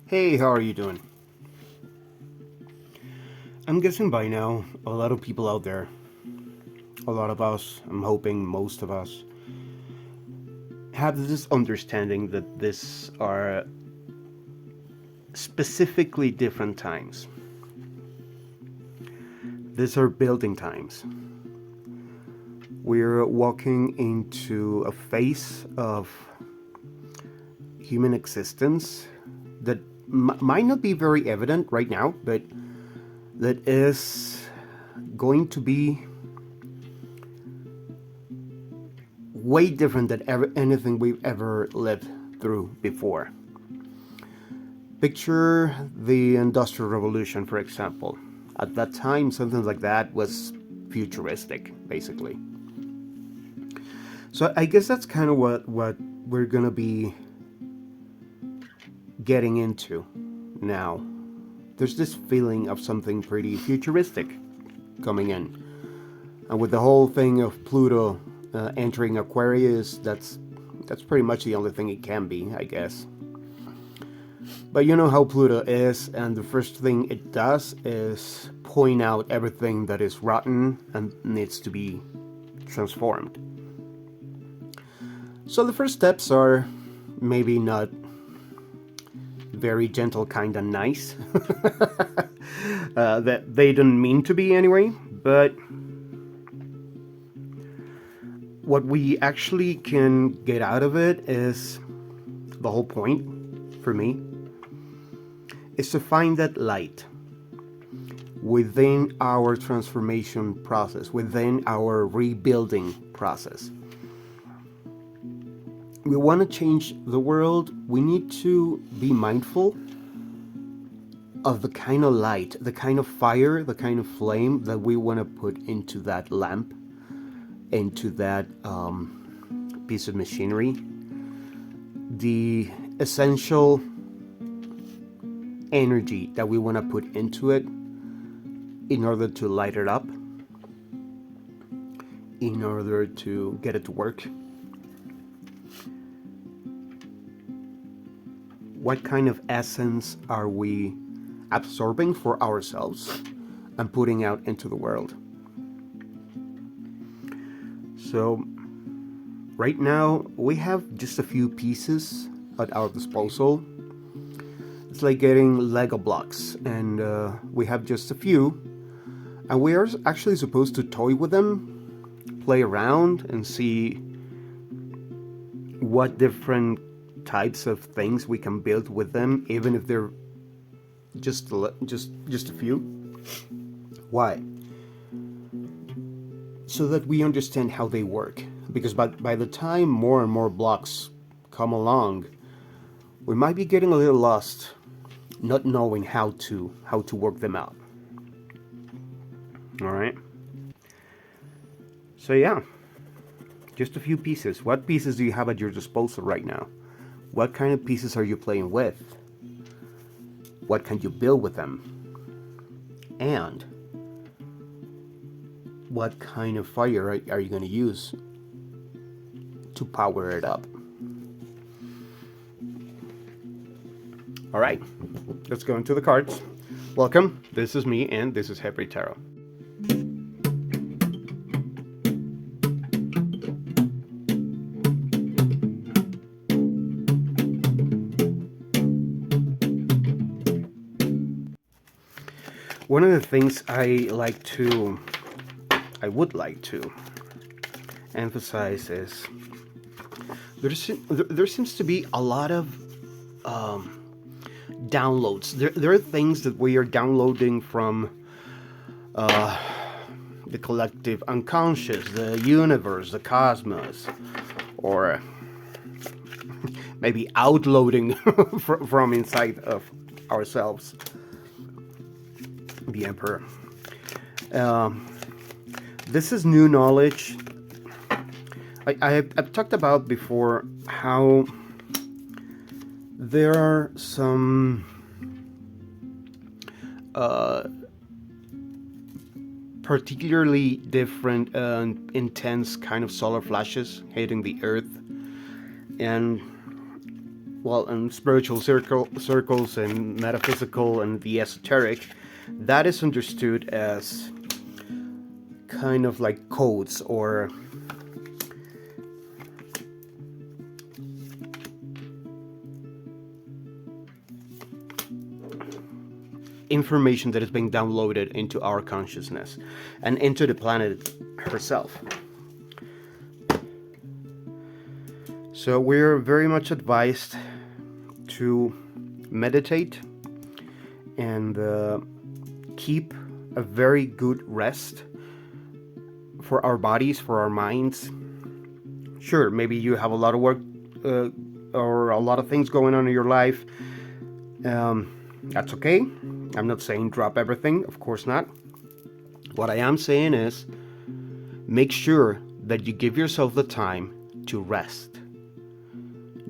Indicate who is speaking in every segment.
Speaker 1: Hey, how are you doing? I'm guessing by now a lot of people out there, a lot of us, I'm hoping most of us, have this understanding that these are specifically different times. These are building times. We're walking into a phase of human existence that might not be very evident right now, but that is going to be way different than anything we've ever lived through before. Picture the Industrial Revolution, for example. At that time, something like that was futuristic, basically. So I guess that's kind of what we're gonna be getting into now. There's this feeling of something pretty futuristic coming in, and with the whole thing of Pluto entering Aquarius, that's pretty much the only thing it can be, I guess. But you know how Pluto is, and the first thing it does is point out everything that is rotten and needs to be transformed. So the first steps are maybe not very gentle, kind of nice. That they don't mean to be anyway, but what we actually can get out of it is the whole point for me is to find that light within our transformation process, within our rebuilding process. We want to change the world, we need to be mindful of the kind of light, the kind of fire, the kind of flame that we want to put into that lamp, into that piece of machinery. The essential energy that we want to put into it in order to light it up, in order to get it to work. What kind of essence are we absorbing for ourselves and putting out into the world? So, right now, we have just a few pieces at our disposal. It's like getting Lego blocks, and we have just a few. And we are actually supposed to toy with them, play around, and see what different types of things we can build with them, even if they're just a few. Why? So that we understand how they work. Because by the time more and more blocks come along, we might be getting a little lost, not knowing how to work them out. All right. So yeah, just a few pieces. What pieces do you have at your disposal right now? What kind of pieces are you playing with? What can you build with them? And what kind of fire are you going to use to power it up? All right, let's go into the cards. Welcome, this is me, and this is Hebrew Tarot. One of the things I would like to emphasize is there seems to be a lot of downloads. There are things that we are downloading from the collective unconscious, the universe, the cosmos, or maybe outloading from inside of ourselves. The Emperor. This is new knowledge. I've talked about before how there are some particularly different and intense kind of solar flashes hitting the Earth, and well, in spiritual circles and metaphysical and the esoteric, that is understood as kind of like codes or information that is being downloaded into our consciousness and into the planet herself. So we're very much advised to meditate and keep a very good rest for our bodies, for our minds. Sure, maybe you have a lot of work or a lot of things going on in your life. That's okay. I'm not saying drop everything, of course not. What I am saying is make sure that you give yourself the time to rest.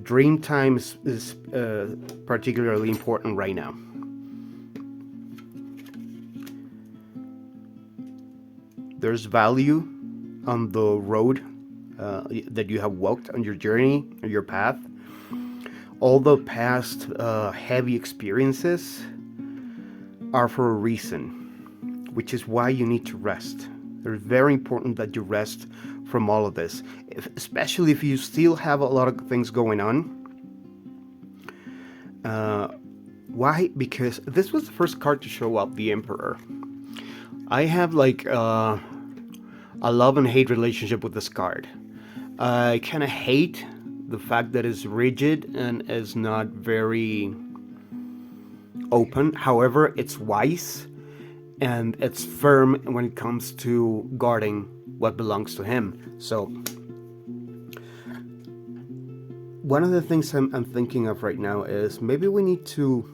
Speaker 1: Dream time is particularly important right now. There's value on the road that you have walked on your journey, on your path. All the past heavy experiences are for a reason, which is why you need to rest. It's very important that you rest from all of this, especially if you still have a lot of things going on. Why? Because this was the first card to show up, the Emperor. I have like a love and hate relationship with this card. I kind of hate the fact that it's rigid and is not very open. However, it's wise and it's firm when it comes to guarding what belongs to him. So one of the things I'm thinking of right now is maybe we need to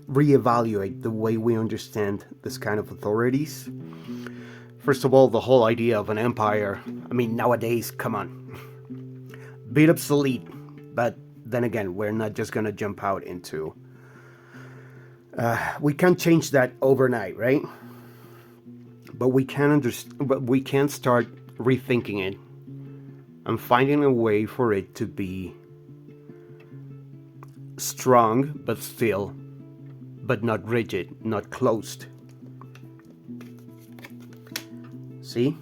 Speaker 1: reevaluate the way we understand this kind of authorities. First of all, the whole idea of an empire, I mean, nowadays, come on, bit obsolete. But then again, we're not just gonna jump out into we can't change that overnight, right? But we can but we can start rethinking it and finding a way for it to be strong, but not rigid, not closed. See?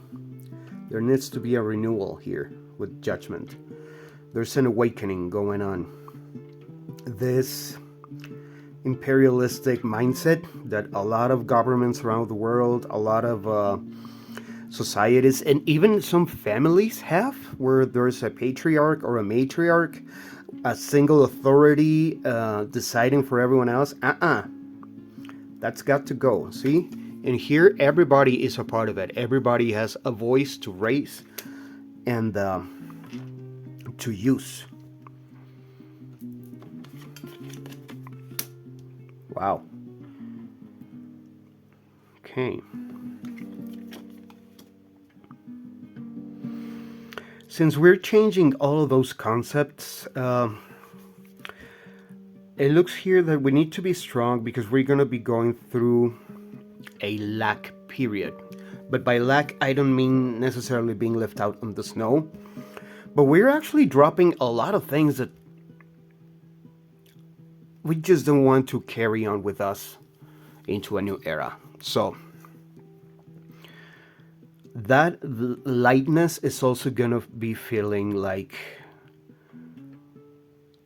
Speaker 1: There needs to be a renewal here with Judgment. There's an awakening going on. This imperialistic mindset that a lot of governments around the world, a lot of societies, and even some families have, where there's a patriarch or a matriarch, a single authority deciding for everyone else. That's got to go. See? And here, everybody is a part of it. Everybody has a voice to raise and to use. Wow. Okay. Since we're changing all of those concepts, it looks here that we need to be strong because we're going to be going through a lack period. But by lack, I don't mean necessarily being left out on the snow, but we're actually dropping a lot of things that we just don't want to carry on with us into a new era. So that lightness is also going to be feeling like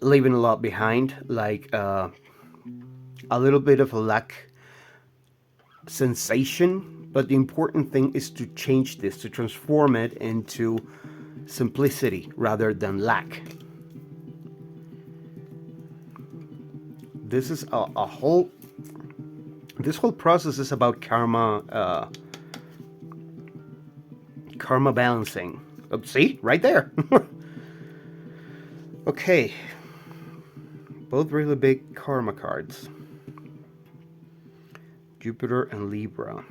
Speaker 1: leaving a lot behind, like a little bit of a lack sensation. But the important thing is to change this, to transform it into simplicity rather than lack. This is this whole process is about karma balancing. Oh, see, right there. Okay, both really big karma cards, Jupiter and Libra.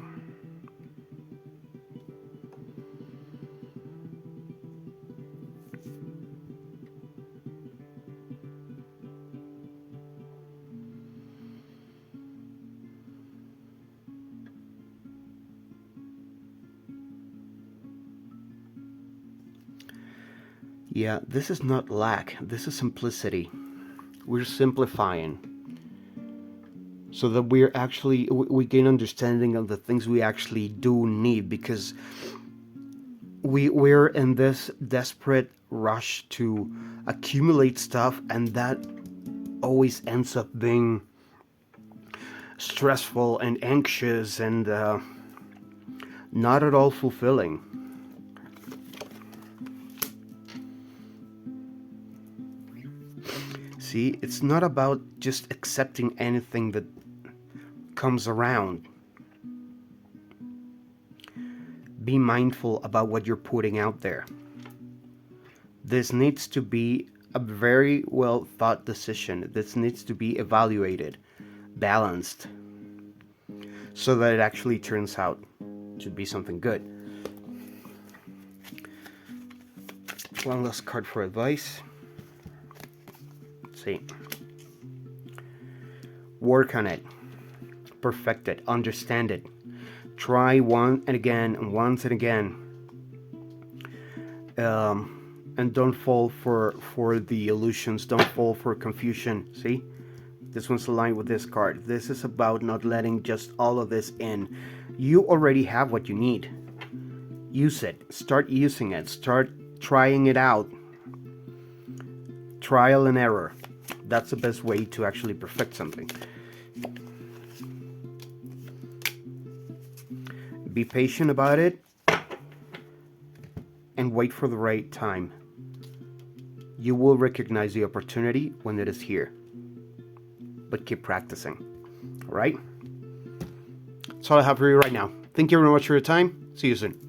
Speaker 1: Yeah, this is not lack, this is simplicity. We're simplifying so that we gain understanding of the things we actually do need, because we're in this desperate rush to accumulate stuff, and that always ends up being stressful and anxious and not at all fulfilling. See, it's not about just accepting anything that comes around. Be mindful about what you're putting out there. This needs to be a very well thought decision. This needs to be evaluated, balanced, so that it actually turns out to be something good. One last card for advice. Let's see. Work on it. Perfect it. Understand it. Try once and again and once and again. And don't fall for the illusions. Don't fall for confusion. See? This one's aligned with this card. This is about not letting just all of this in. You already have what you need. Use it. Start using it. Start trying it out. Trial and error. That's the best way to actually perfect something. Be patient about it and wait for the right time. You will recognize the opportunity when it is here. But keep practicing. All right? That's all I have for you right now. Thank you very much for your time. See you soon.